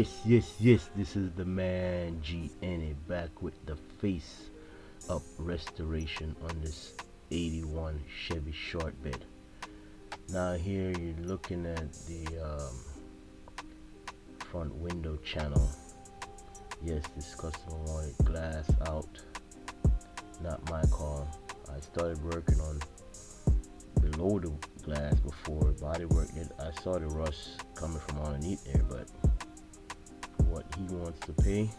Yes, this is the man GN back with the face up restoration on this 81 Chevy short bed. Now here you're looking at the front window channel. Yes, this customer wanted glass out, not my call. I started working on below the glass before body work. I saw the rust coming from underneath there, but what he wants to pay,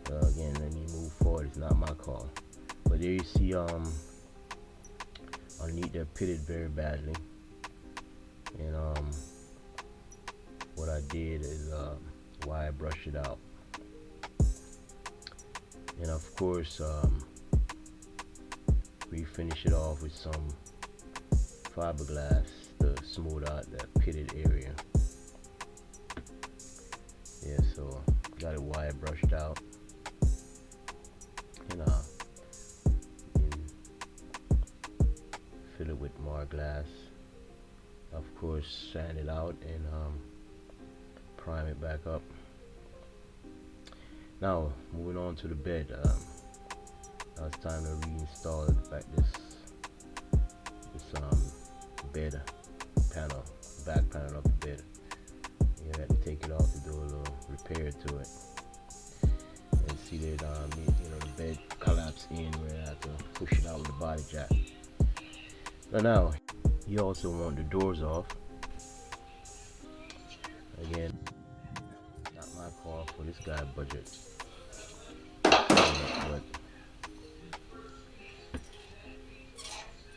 again, let me move forward, it's not my call. But there you see underneath they're pitted very badly, and what I did is why I brushed it out, and of course we finish it off with some fiberglass to smooth out that pitted area. Yeah, so got it wire brushed out, and fill it with more glass. Of course, sand it out and prime it back up. Now moving on to the bed. Now it's time to reinstall this bed panel, back panel of the bed. You have to take it off to do a little repair to it. And see that the bed collapsed in where I have to push it out with the body jack. Now you also want the doors off. Again, not my call for this guy budget, but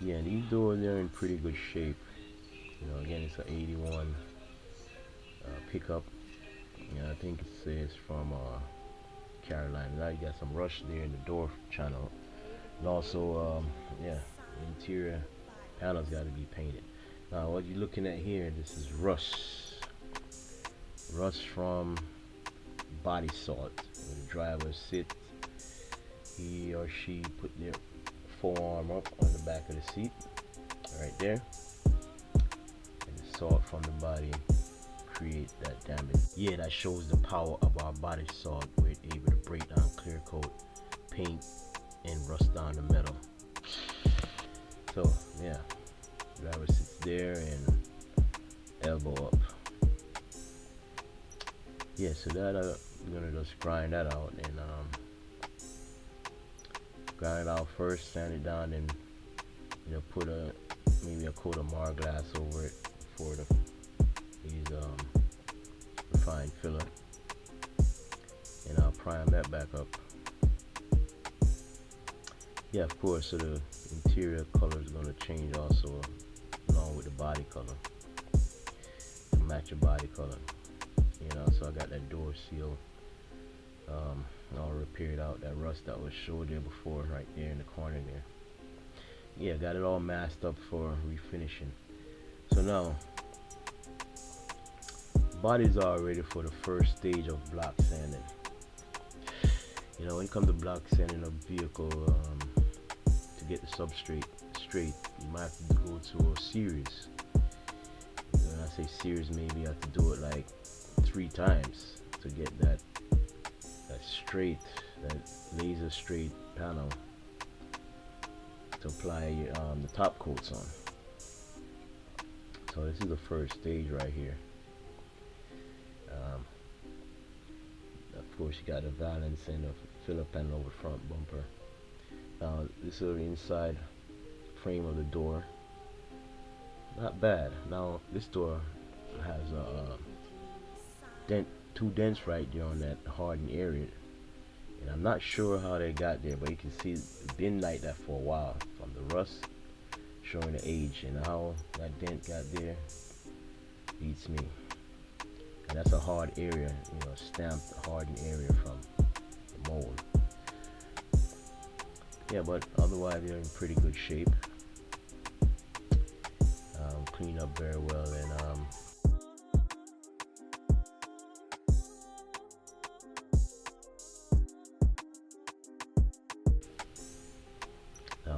yeah, these doors are in pretty good shape. Again, it's an 81 pickup. I think it says from Carolina. Now you got some rust there in the door channel, and also the interior panels got to be painted. Now what you're looking at here, this is rust from body salt. When the driver sits, he or she put their forearm up on the back of the seat right there, and the salt from the body create that damage. Yeah, that shows the power of our body salt. We're able to break down clear coat paint and rust down the metal. So yeah, driver sits there and elbow up. Yeah, so that we're gonna just grind that out, and grind it out first, sand it down, and put maybe a coat of Marglass over it for the refined filler, and I'll prime that back up. Yeah, of course, so the interior color is going to change also along with the body color to match the body color. So I got that door seal all repaired out, that rust that was showed there before right there in the corner there. Yeah, got it all masked up for refinishing. So now bodies are ready for the first stage of block sanding. When it comes to block sanding a vehicle, to get the substrate straight, you might have to go to a series. When I say series, maybe you have to do it like 3 times to get that straight, that laser straight panel to apply the top coats on. So this is the first stage right here. Of course, you got the valance and the filler panel over front bumper. Now this is the inside frame of the door. Not bad. Now this door has a 2 dents right there on that hardened area, and I'm not sure how they got there, but you can see it's been like that for a while from the rust showing the age, and how that dent got there beats me. And that's a hard area, stamped hardened area from the mold. Yeah, but otherwise they're in pretty good shape. Clean up very well, and now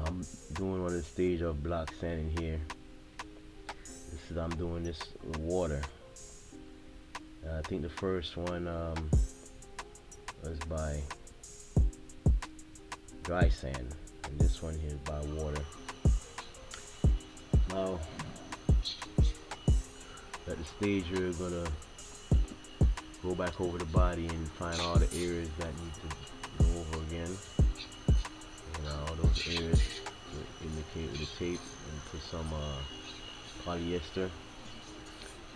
I'm doing on the stage of block sanding here. I'm doing this with water. I think the first one was by dry sand, and this one here is by water. Now, at the stage we're gonna go back over the body and find all the areas that need to go over again. And all those areas to indicate with the tape into some polyester,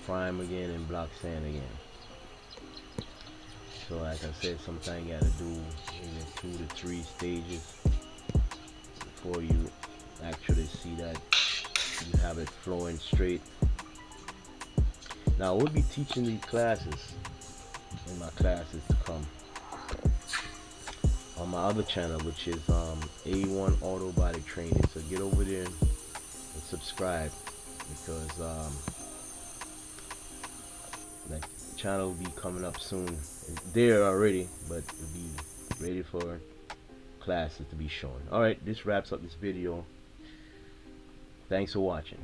prime again, and block sand again. So like I said, sometimes you gotta do maybe 2 to 3 stages before you actually see that you have it flowing straight. Now we'll be teaching these classes in my classes to come on my other channel, which is A1 Auto Body Training. So get over there and subscribe, because that channel will be coming up soon. It's there already, but it'll be ready for classes to be shown. Alright, this wraps up this video. Thanks for watching.